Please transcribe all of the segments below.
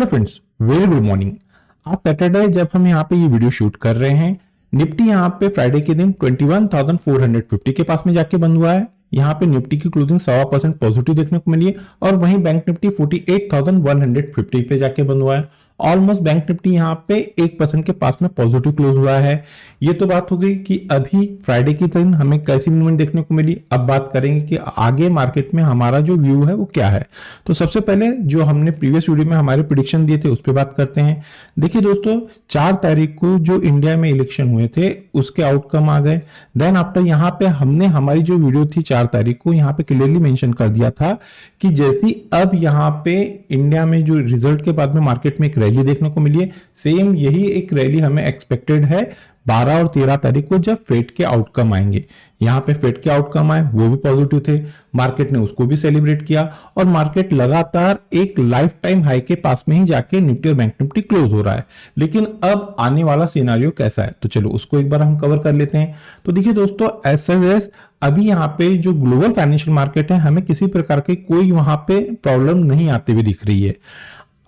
Hello friends, very good morning. आज Saturday जब हम यहाँ पे ये वीडियो शूट कर रहे हैं, निफ्टी यहाँ पे फ्राइडे के दिन 21,450 के पास में जाके बंद हुआ है। यहाँ पे निफ्टी की क्लोजिंग 1.25% पॉजिटिव देखने को मिली है और वहीं बैंक निफ्टी 48,150 पे जाके बंद हुआ है। ऑलमोस्ट बैंक निफ्टी यहाँ पे 1% के पास में पॉजिटिव क्लोज हुआ है। ये तो बात हो गई कि अभी फ्राइडे की दिन हमें कैसी मूवमेंट देखने को मिली। अब बात करेंगे कि आगे मार्केट में हमारा जो व्यू है वो क्या है। तो सबसे पहले जो हमने प्रीवियस वीडियो में हमारे प्रिडिक्शन दिए थे उस पर बात करते हैं। देखिए दोस्तों, 4 तारीख को जो इंडिया में इलेक्शन हुए थे उसके आउटकम आ गए। देन आफ्टर यहाँ पे हमने हमारी जो वीडियो थी 4 तारीख को यहाँ पे क्लियरली मेंशन कर दिया था कि जैसी अब यहाँ पे इंडिया में जो रिजल्ट के बाद में मार्केट में एक रैली देखने को मिली है, सेम यही एक रैली हमें एक्सपेक्टेड है 12 और 13 तारीख को जब फेड के आउटकम आएंगे। यहाँ पे फेड के आउटकम आए वो भी पॉजिटिव थे, मार्केट ने उसको भी सेलिब्रेट किया और मार्केट लगातार एक लाइफ टाइम हाई के पास में ही जाके निफ्टी और बैंक निफ्टी क्लोज हो रहा है। लेकिन अब आने वाला सिनेरियो कैसा है, तो चलो उसको एक बार हम कवर कर लेते हैं। तो देखिए दोस्तों, एस अभी यहाँ पे जो ग्लोबल फाइनेंशियल मार्केट है, हमें किसी प्रकार की कोई वहां पे प्रॉब्लम नहीं आते हुए दिख रही है।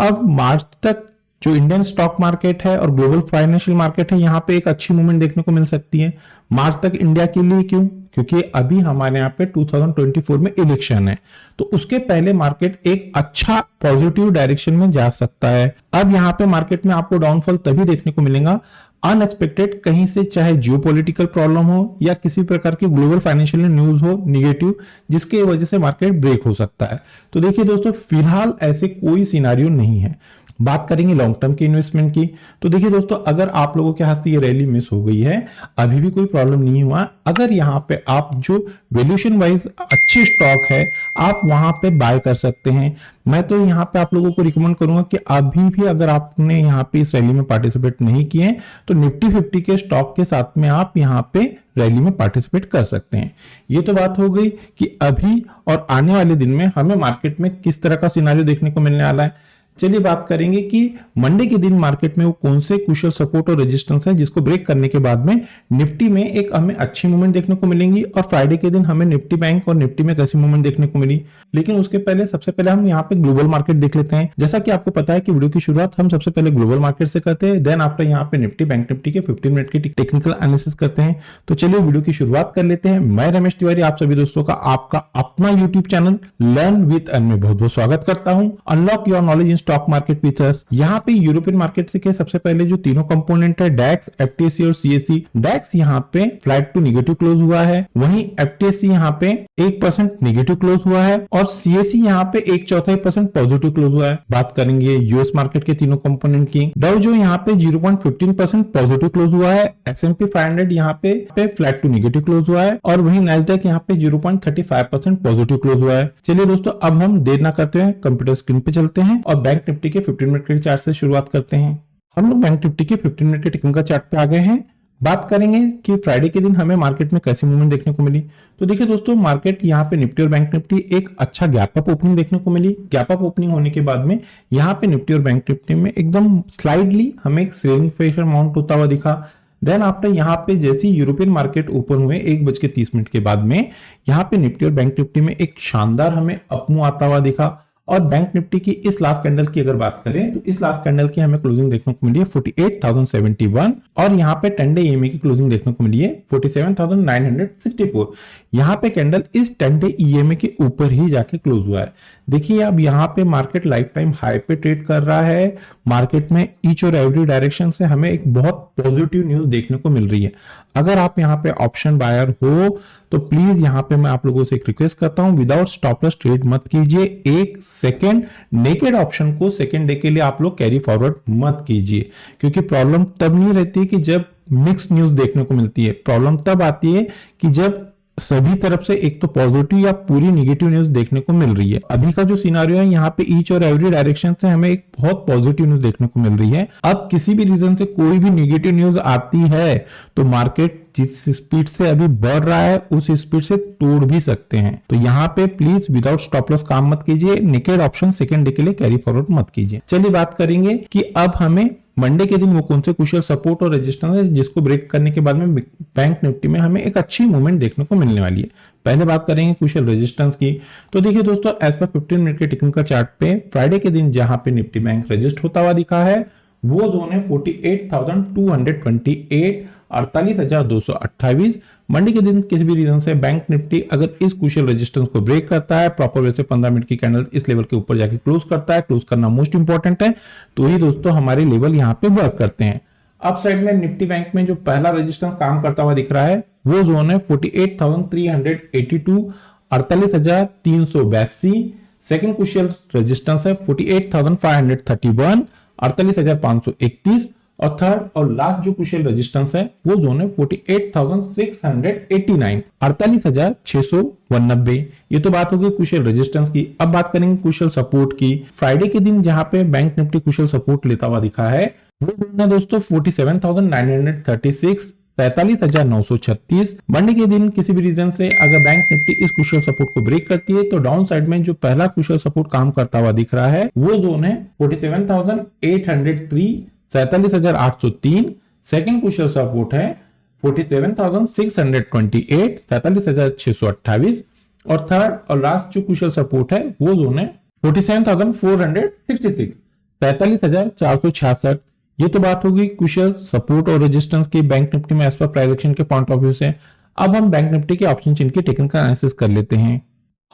अब मार्च तक जो इंडियन स्टॉक मार्केट है और ग्लोबल फाइनेंशियल मार्केट है, यहाँ पे एक अच्छी मूवमेंट देखने को मिल सकती है। मार्च तक इंडिया के लिए क्यों? क्योंकि अभी हमारे यहाँ पे 2024 में इलेक्शन है, तो उसके पहले मार्केट एक अच्छा पॉजिटिव डायरेक्शन में जा सकता है। अब यहाँ पे मार्केट में आपको डाउनफॉल तभी देखने को मिलेगा अनएक्सपेक्टेड कहीं से, चाहे जियोपॉलिटिकल प्रॉब्लम हो या किसी प्रकार की ग्लोबल फाइनेंशियल न्यूज हो निगेटिव, जिसके वजह से मार्केट ब्रेक हो सकता है। तो देखिए दोस्तों, फिलहाल ऐसे कोई सिनेरियो नहीं है। बात करेंगे लॉन्ग टर्म की इन्वेस्टमेंट की। तो देखिए दोस्तों, अगर आप लोगों के हाथ से ये रैली मिस हो गई है, अभी भी कोई प्रॉब्लम नहीं हुआ। अगर यहाँ पे आप जो वैल्यूएशन वाइज अच्छे स्टॉक है आप वहां पे बाय कर सकते हैं। मैं तो यहाँ पे आप लोगों को रिकमेंड करूंगा कि अभी भी अगर आपने यहाँ पे इस रैली में पार्टिसिपेट नहीं किए तो निफ्टी 50 के स्टॉक के साथ में आप यहाँ पे रैली में पार्टिसिपेट कर सकते हैं। ये तो बात हो गई कि अभी और आने वाले दिन में हमें मार्केट में किस तरह का सिनेरियो देखने को मिलने वाला है। चलिए बात करेंगे कि मंडे के दिन मार्केट में वो कौन से क्रूशियल सपोर्ट और रेजिस्टेंस है जिसको ब्रेक करने के बाद में निफ्टी में एक हमें अच्छी मूवमेंट देखने को मिलेंगी और फ्राइडे के दिन हमें निफ्टी बैंक और निफ्टी में कैसी मूवमेंट देखने को मिली। लेकिन उसके पहले सबसे पहले हम यहाँ पे ग्लोबल मार्केट देख लेते हैं। जैसा कि आपको पता है कि वीडियो की शुरुआत हम सबसे पहले ग्लोबल मार्केट से करते हैं, देन आफ्टर यहाँ पे निफ्टी बैंक निफ्टी के 15 मिनट की टेक्निकल एनालिसिस करते हैं। तो चलिए वीडियो की शुरुआत कर लेते हैं। मैं रमेश तिवारी आप सभी दोस्तों का आपका अपना YouTube channel learn with earn में बहुत बहुत स्वागत करता हूं। Unlock your knowledge in stock market with us. यहाँ पे यूरोपियन मार्केट से सबसे पहले जो तीनों कंपोनेंट है डैक्स, एफटीएससी और सीएसई। डैक्स यहाँ पे फ्लैट टू नेगेटिव क्लोज हुआ है, वहीं एफटीएससी यहाँ पे 1% नेगेटिव क्लोज हुआ है और सीएसई यहाँ पे 1/4% पॉजिटिव क्लोज हुआ है। बात करेंगे यूएस मार्केट के तीनों कंपोनेंट की। डाउ जो यहाँ पे 0.15% पॉजिटिव क्लोज हुआ है, S&P 500 यहाँ पे फ्लैट टू नेगेटिव क्लोज हुआ है और वहीं नैस्डैक यहाँ पे 0.35% पॉजिटिव क्लोज हुआ है। चलिए दोस्तों, अब हम देर ना करते हैं, कंप्यूटर स्क्रीन पे चलते हैं और बैंक निफ्टी के 15 मिनट के चार्ट से शुरुआत करते हैं। हम लोग बैंक निफ्टी के 15 मिनट के टेक्निकल चार्ट पे आ गए हैं। बात करेंगे कि फ्राइडे के दिन हमें मार्केट में कैसी मूवमेंट देखने को मिली। तो देखिए दोस्तों, मार्केट यहाँ पे निफ्टी और बैंक निफ्टी एक अच्छा गैप अप ओपनिंग देखने को मिली। गैप अप ओपनिंग होने के बाद में यहाँ पे निफ्टी और बैंक निफ्टी में एकदम स्लाइडली हमें एक सेलिंग प्रेशर माउंट होता हुआ दिखा। देन आफ्टर यहाँ पे जैसी यूरोपियन मार्केट ओपन हुए 1:30 के बाद में यहाँ पे निफ्टी और बैंक निफ्टी में एक शानदार हमें अपमूव आता हुआ दिखा। और बैंक निफ्टी की इस लास्ट कैंडल की अगर बात करें तो इस लास्ट कैंडल की हमें क्लोजिंग देखने को मिली है 48,071 और यहाँ पे 10 डे ईएमए की क्लोजिंग देखने को मिली है 47,964। यहाँ पे कैंडल इस 10 डे ईएमए के ऊपर ही जाके क्लोज हुआ है। देखिए अब यहाँ पे मार्केट लाइफ टाइम हाई पे ट्रेड कर रहा है। मार्केट में ईच और एवरी डायरेक्शन से हमें एक बहुत पॉजिटिव न्यूज देखने को मिल रही है। अगर आप यहाँ पे ऑप्शन बायर हो तो प्लीज यहाँ पे मैं आप लोगों से एक रिक्वेस्ट करता हूं, विदाउट स्टॉप लॉस ट्रेड मत कीजिए। एक सेकेंड नेकेड ऑप्शन को सेकेंड डे के लिए आप लोग कैरी फॉरवर्ड मत कीजिए, क्योंकि प्रॉब्लम तब नहीं रहती कि जब मिक्स न्यूज देखने को मिलती है। प्रॉब्लम तब आती है कि जब सभी तरफ से एक तो पॉजिटिव या पूरी नेगेटिव न्यूज देखने को मिल रही है। अभी का जो सिनारियो है यहाँ पे ईच और एवरी डायरेक्शन से हमें एक बहुत पॉजिटिव न्यूज देखने को मिल रही है। अब किसी भी रीजन से कोई भी नेगेटिव न्यूज आती है तो मार्केट जिस स्पीड से अभी बढ़ रहा है उस स्पीड से तोड़ भी सकते हैं। तो यहाँ पे प्लीज विदाउट स्टॉप लॉस काम मत कीजिए, नेकेड ऑप्शन सेकंड डे के लिए कैरी फॉरवर्ड मत कीजिए। चलिए बात करेंगे कि अब हमें मंडे के दिन वो कौन से क्रूशियल सपोर्ट और रेजिस्टेंस है जिसको ब्रेक करने के बाद में बैंक निफ्टी में हमें एक अच्छी मूवमेंट देखने को मिलने वाली है। पहले बात करेंगे क्रूशियल रेजिस्टेंस की। तो देखिए दोस्तों, एज पर 15 मिनट के टेक्निकल चार्ट पे फ्राइडे के दिन जहां पे निफ्टी बैंक रजिस्ट होता हुआ दिखा है वो जोन है 48,228, 48,228। मंडे के दिन किसी भी रीजन से बैंक निफ्टी अगर इस क्रूशियल रेजिस्टेंस को ब्रेक करता है, प्रॉपर वे से 15 मिनट की कैंडल इस लेवल के ऊपर जाके क्लोज करता है, क्लोज करना मोस्ट इंपॉर्टेंट है, तो ही दोस्तों हमारे लेवल यहाँ पे वर्क करते हैं। अप साइड में निफ्टी बैंक में जो पहला रेजिस्टेंस काम करता हुआ दिख रहा है वो जोन है 48,382, 48,382। सेकेंड क्रूशियल रेजिस्टेंस है 48,531, 48,531। और थर्ड और लास्ट जो क्रूशियल रेजिस्टेंस है वो जोन है 48,689, 48,689। ये तो बात होगी क्रूशियल रेजिस्टेंस की। अब बात करेंगे क्रूशियल सपोर्ट की। फ्राइडे के दिन जहां पे बैंक निफ्टी क्रूशियल सपोर्ट लेता हुआ दिखा है वो जोन है दोस्तों 47,936, 43,936। मंडे के दिन किसी भी रीजन से अगर बैंक निफ्टी इस क्रूशियल सपोर्ट को ब्रेक करती है तो डाउन साइड में जो पहला क्रूशियल सपोर्ट काम करता हुआ दिख रहा है वो जोन है 47,803, 47,803। सेकेंड क्रूशियल सपोर्ट है 47,628, 47,628। और थर्ड और लास्ट जो क्रूशियल सपोर्ट है वो जोन है 47,466, 47,466। ये तो बात होगी क्रूशियल सपोर्ट और रेजिस्टेंस की बैंक निफ्टी में एज पर प्राइस एक्शन के पॉइंट ऑफ व्यू से। अब हम बैंक निफ्टी के ऑप्शन चेन की टेक्निकल एनालिसिस कर लेते हैं।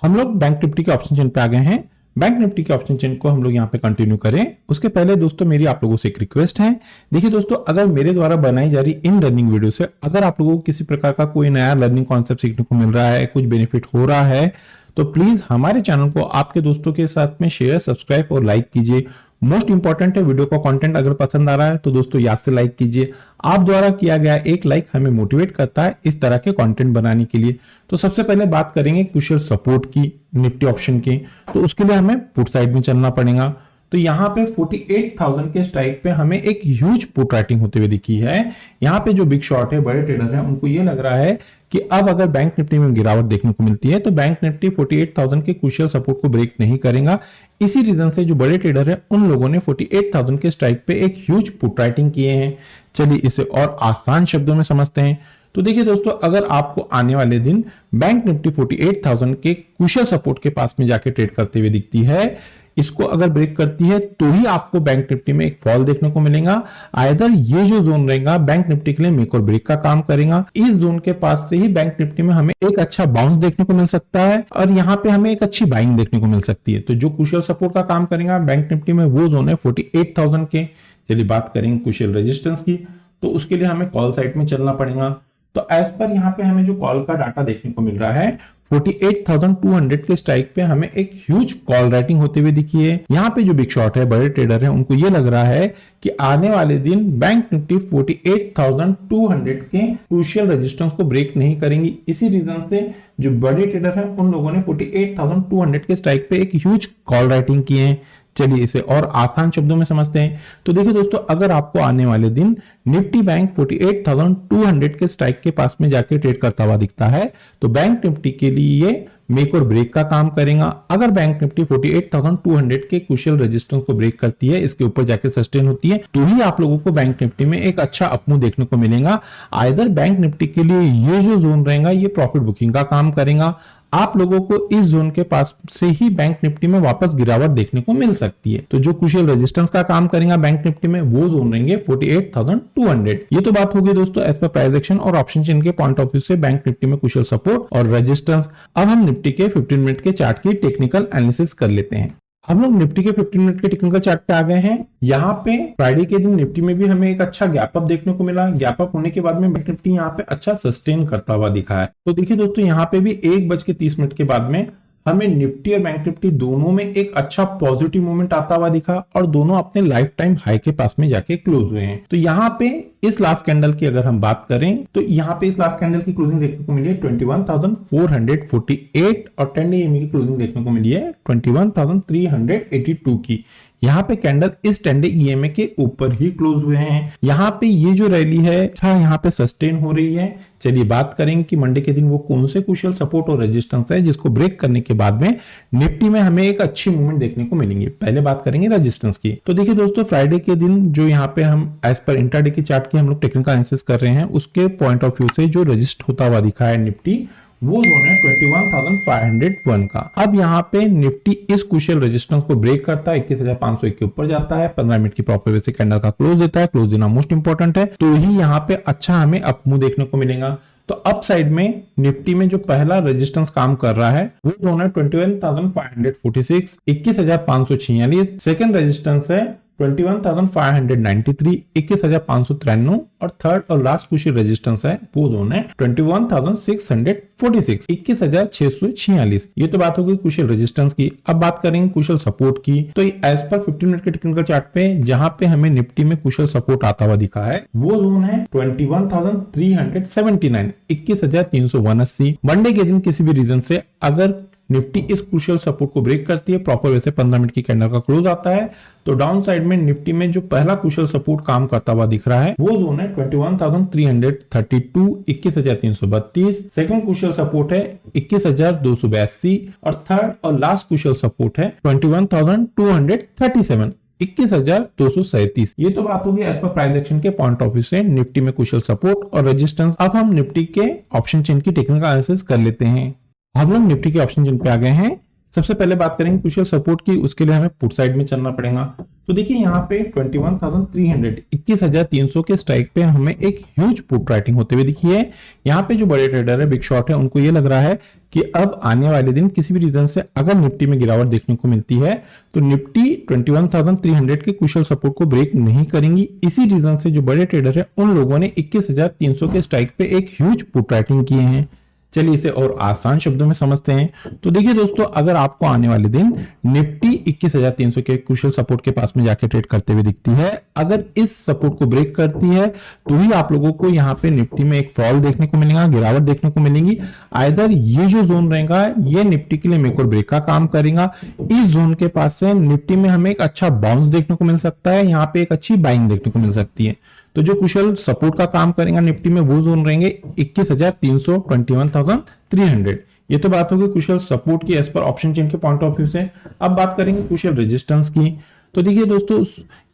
हम लोग बैंक निफ्टी के ऑप्शन चेन पे आ गए हैं। बैंक निफ्टी के ऑप्शन चेन को हम लोग यहाँ पे कंटिन्यू करें उसके पहले दोस्तों मेरी आप लोगों से एक रिक्वेस्ट है। देखिए दोस्तों, अगर मेरे द्वारा बनाई जा रही इन लर्निंग वीडियो से अगर आप लोगों को किसी प्रकार का कोई नया लर्निंग कॉन्सेप्ट सीखने को मिल रहा है, कुछ बेनिफिट हो रहा है, तो प्लीज हमारे चैनल को आपके दोस्तों के साथ में शेयर, सब्सक्राइब और लाइक कीजिए। मोस्ट इंपॉर्टेंट है, वीडियो का कंटेंट अगर पसंद आ रहा है तो दोस्तों याद से लाइक कीजिए। आप द्वारा किया गया एक लाइक हमें मोटिवेट करता है इस तरह के कंटेंट बनाने के लिए। तो सबसे पहले बात करेंगे क्रूशियल सपोर्ट की निफ्टी ऑप्शन की। तो उसके लिए हमें पुट साइड में चलना पड़ेगा। तो यहाँ पे 48,000 के स्ट्राइक पे हमें एक ह्यूज पुट राइटिंग होते हुए दिखी है। यहाँ पे जो बिग शॉट है, बड़े ट्रेडर हैं, उनको ये लग रहा है कि अब अगर बैंक निफ्टी में गिरावट देखने को मिलती है तो बैंक निफ्टी 48,000 के क्रूशियल सपोर्ट को ब्रेक नहीं करेगा। इसी रीजन से जो बड़े ट्रेडर है उन लोगों ने 48,000 के स्ट्राइक पे एक ह्यूज पुट राइटिंग किए हैं। चलिए इसे और आसान शब्दों में समझते हैं। तो देखिए दोस्तों, अगर आपको आने वाले दिन बैंक निफ्टी 48,000 के क्रूशियल सपोर्ट के पास में जाके ट्रेड करते हुए दिखती है, इसको अगर ब्रेक करती है तो ही आपको बैंक निफ्टी में एक फॉल देखने को मिलेगा। आइदर ये जो जोन रहेगा बैंक निफ्टी के लिए मेक और ब्रेक का काम करेगा। इस जोन के पास से ही बैंक निफ्टी में हमें एक अच्छा बाउंस देखने को मिल सकता है और यहाँ पे हमें एक अच्छी बाइंग देखने को मिल सकती है। तो जो क्रूशियल सपोर्ट का काम करेगा बैंक निफ्टी में वो जोन है 48,000 के। चलिए बात करेंगे क्रूशियल रेजिस्टेंस की। तो उसके लिए हमें कॉल साइड में चलना पड़ेगा। तो एज पर यहाँ पे हमें जो कॉल का डाटा देखने को मिल रहा है 48,200 के स्ट्राइक पे हमें एक ह्यूज कॉल राइटिंग होते हुए दिखी है। यहाँ पे जो बिग शॉट है, बड़े ट्रेडर हैं, उनको ये लग रहा है कि आने वाले दिन बैंक निफ्टी 48,200 के क्रूशियल रेजिस्टेंस को ब्रेक नहीं करेंगी। इसी रीजन से जो बड़े ट्रेडर हैं उन लोगों ने 48,200 के स्ट्राइक पे एक ह्यूज कॉल राइटिंग की है। चलिए इसे और आसान शब्दों में समझते हैं। तो देखिए दोस्तों, अगर आपको आने वाले दिन निफ्टी बैंक 48,200 के स्ट्राइक के पास में जाके ट्रेड करता हुआ दिखता है तो बैंक निफ्टी के लिए ये मेक और ब्रेक का काम करेगा। अगर बैंक निफ्टी 48,200 के क्रूशियल रेजिस्टेंस को ब्रेक करती है, इसके ऊपर जाके सस्टेन होती है, तो ही आप लोगों को बैंक निफ्टी में एक अच्छा अपमूव देखने को मिलेगा। आइदर बैंक निफ्टी के लिए ये जो जोन रहेगा ये प्रॉफिट बुकिंग का काम करेगा। आप लोगों को इस जोन के पास से ही बैंक निफ्टी में वापस गिरावट देखने को मिल सकती है। तो जो क्रूशियल रेजिस्टेंस का काम करेगा बैंक निफ्टी में वो जोन रहेंगे 48,200। ये तो बात होगी दोस्तों एज पर प्राइस एक्शन और ऑप्शन चेन के पॉइंट ऑफ व्यू से बैंक निफ्टी में क्रूशियल सपोर्ट और रेजिस्टेंस। अब हम निफ्टी के 15 मिनट के चार्ट की टेक्निकल एनालिसिस कर लेते हैं। हम लोग निफ्टी के 15 मिनट के टेक्निकल चार्ट पे आ गए हैं। यहाँ पे फ्राइडे के दिन निफ्टी में भी हमें एक अच्छा गैप अप देखने को मिला। गैप अप होने के बाद में बैंक निफ्टी यहाँ पे अच्छा सस्टेन करता हुआ दिखा है। तो देखिए दोस्तों, यहाँ पे भी 1:30 के बाद में हमें निफ्टी और बैंक निफ्टी दोनों में एक अच्छा पॉजिटिव मूवमेंट आता हुआ दिखा और दोनों अपने लाइफ टाइम हाई के पास में जाके क्लोज हुए हैं। तो यहाँ पे इस लास्ट कैंडल की अगर हम बात करें तो यहाँ पे इस लास्ट कैंडल की क्लोजिंग देखने को मिली है 21,448 और 10 डे की क्लोजिंग देखने को मिली है 21,382 की। यहाँ पे कैंडल इस 10 डे ईएमए के ऊपर ही क्लोज हुए हैं। यहाँ पे ये जो रैली है यहाँ पे सस्टेन हो रही है। चलिए बात करेंगे कि मंडे के दिन वो कौन से क्रूशियल सपोर्ट और रेजिस्टेंस है जिसको ब्रेक करने के बाद में निफ्टी में हमें एक अच्छी मूवमेंट देखने को मिलेंगी। पहले बात करेंगे रेजिस्टेंस की। तो देखिए दोस्तों, फ्राइडे के दिन जो यहाँ पे हम एज पर इंट्राडे की चार्ट की हम लोग टेक्निकल एनालिसिस कर रहे हैं, उसके पॉइंट ऑफ व्यू से जो रजिस्ट होता हुआ दिखा है निफ्टी, वो जोन है 21,501 का। अब यहाँ पे निफ्टी इस क्रूशियल रेजिस्टेंस को ब्रेक करता है, 21,501 के ऊपर जाता है, 15 मिनट की प्रॉपर वे से कैंडल का क्लोज देता है। क्लोज देना मोस्ट इंपॉर्टेंट है, तो ही यहाँ पे अच्छा हमें अप मूव देखने को मिलेगा। तो अप साइड में निफ्टी में जो पहला रेजिस्टेंस काम कर रहा है वो जोन है 21,546, 21,546। सेकेंड रेजिस्टेंस है 21,593, 21,593 और थर्ड और लास्ट क्रूशियल रेजिस्टेंस है वो जोन है 21,646, 21,646। ये तो बात होगी क्रूशियल रेजिस्टेंस की। अब बात करेंगे क्रूशियल सपोर्ट की। तो एज पर 15 मिनट के टेक्निकल चार्ट पे जहां पे हमें निफ्टी में क्रूशियल सपोर्ट आता हुआ दिखा है वो जोन है 21,379, 21,379। मंडे के दिन किसी भी रीजन से अगर निफ्टी इस क्रूशियल सपोर्ट को ब्रेक करती है, प्रॉपर वे से 15 मिनट की कैंडल का क्लोज आता है, तो डाउन साइड में निफ्टी में जो पहला क्रूशियल सपोर्ट काम करता हुआ दिख रहा है वो जोन है 21,332, 21,332। सेकंड क्रूशियल सपोर्ट है 21,282 और थर्ड और लास्ट क्रूशियल सपोर्ट है 21,237, 21,237। ये तो बात होगी एज पर प्राइस एक्शन के पॉइंट ऑफ व्यू से निफ्टी में क्रूशियल सपोर्ट और रेजिस्टेंस। अब हम निफ्टी के ऑप्शन चेन की टेक्निकल एनालिसिस कर लेते हैं। हम लोग निफ्टी के ऑप्शन चेन पे आ गए हैं। सबसे पहले बात करेंगे क्रूशियल सपोर्ट की, उसके लिए हमें पुट साइड में चलना पड़ेगा। तो देखिए यहाँ पे 21,300, 21,300 के स्ट्राइक पे हमें एक ह्यूज पुट राइटिंग होते हुए दिखी है। यहाँ पे जो बड़े ट्रेडर है, बिग शॉट है, उनको ये लग रहा है कि अब आने वाले दिन किसी भी रीजन से अगर निफ्टी में गिरावट देखने को मिलती है तो निफ्टी 21,300 के क्रूशियल सपोर्ट को ब्रेक नहीं करेंगी। इसी रीजन से जो बड़े ट्रेडर है उन लोगों ने 21,300 के स्ट्राइक पे एक ह्यूज पुट राइटिंग किए हैं। चलिए इसे और आसान शब्दों में समझते हैं। तो देखिए दोस्तों, अगर आपको आने वाले दिन निफ्टी 21,300 के क्रूशियल सपोर्ट के पास में जाके ट्रेड करते हुए दिखती है, अगर इस सपोर्ट को ब्रेक करती है तो ही आप लोगों को यहाँ पे निफ्टी में एक फॉल देखने को मिलेगा, गिरावट देखने को मिलेगी। आइदर ये जो जोन रहेगा ये निफ्टी के लिए मेक और ब्रेक का काम करेगा। इस जोन के पास से निफ्टी में हमें एक अच्छा बाउंस देखने को मिल सकता है, यहाँ पे एक अच्छी बाइंग देखने को मिल सकती है। तो जो क्रूशियल सपोर्ट का काम करेगा निफ्टी में वो जोन रहेंगे 21,300, 21,300। ये तो बात होगी क्रूशियल सपोर्ट की एज पर ऑप्शन चेन के पॉइंट ऑफ व्यू से। अब बात करेंगे क्रूशियल रेजिस्टेंस की। तो देखिए दोस्तों,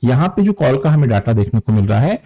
यहाँ पे जो कॉल का हमें डाटा देखने को मिल रहा है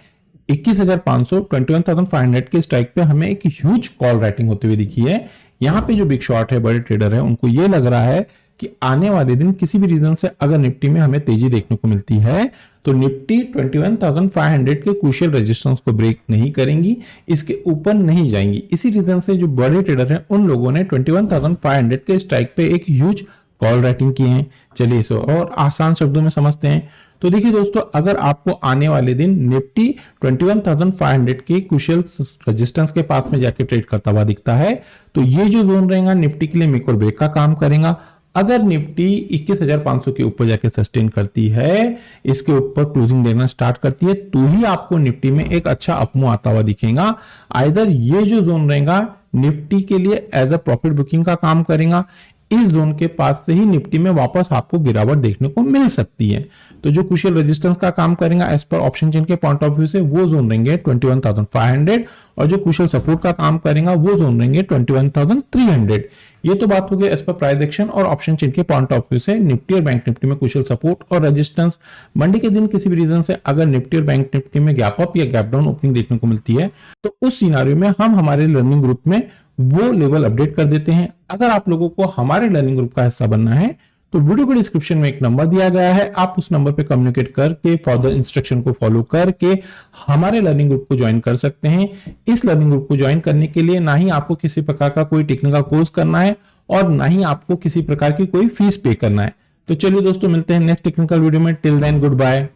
21,500, 21,500 के स्ट्राइक पे हमें एक ह्यूज कॉल राइटिंग होते हुए दिखी है। यहाँ पे जो बिग शॉट है, बड़े ट्रेडर है, उनको ये लग रहा है कि आने वाले दिन किसी भी रीजन से अगर निफ्टी में हमें तेजी देखने को मिलती है तो निफ्टी 21,500 के क्रूशियल रेजिस्टेंस को ब्रेक नहीं करेंगी, इसके ऊपर नहीं जाएंगी। इसी रीजन से जो बड़े ट्रेडर हैं उन लोगों ने 21,500 के स्ट्राइक पे एक ह्यूज कॉल राइटिंग किए हैं। चलिए इसे और आसान शब्दों में समझते हैं। तो देखिए दोस्तों, अगर आपको आने वाले दिन निफ्टी 21,500 के क्रूशियल रेजिस्टेंस के पास में जाके ट्रेड करता हुआ दिखता है तो ये जो जोन रहेगा निफ्टी के लिए मेक और ब्रेक का काम करेगा। अगर निफ्टी 21,500 के ऊपर जाके सस्टेन करती है, इसके ऊपर क्लोजिंग देना स्टार्ट करती है, तो ही आपको निफ्टी में एक अच्छा अपमूव आता हुआ दिखेगा। आइदर ये जो जोन रहेगा निफ्टी के लिए एज अ प्रॉफिट बुकिंग का काम करेगा, इस जोन के पास से ही निफ्टी में वापस आपको गिरावट देखने को मिल सकती है। तो जो क्रूशियल रेजिस्टेंस का काम करेगा एज पर ऑप्शन चेन के पॉइंट ऑफ व्यू से वो जोन रहेंगे 21,500 और जो क्रूशियल सपोर्ट का काम करेगा वो जोन रहेंगे 21,300। ये तो बात हो गई एज पर प्राइस एक्शन और ऑप्शन चेन के पॉइंट ऑफ व्यू से निफ्टी और बैंक निफ्टी में क्रूशियल सपोर्ट और रेजिस्टेंस। मंडे के दिन किसी भी रीजन से अगर निफ्टी और बैंक निफ्टी में गैप अप या गैप डाउन ओपनिंग देखने को मिलती है तो उस सिनारियो में हम हमारे लर्निंग ग्रुप में वो लेवल अपडेट कर देते हैं। अगर आप लोगों को हमारे लर्निंग ग्रुप का हिस्सा बनना है तो वीडियो के डिस्क्रिप्शन में एक नंबर दिया गया है, आप उस नंबर पे कम्युनिकेट करके फर्दर इंस्ट्रक्शन को फॉलो करके हमारे लर्निंग ग्रुप को ज्वाइन कर सकते हैं। इस लर्निंग ग्रुप को ज्वाइन करने के लिए ना ही आपको किसी प्रकार का कोई टेक्निकल कोर्स करना है और ना ही आपको किसी प्रकार की कोई फीस पे करना है। तो चलिए दोस्तों, मिलते हैं नेक्स्ट टेक्निकल वीडियो में। Till then good bye.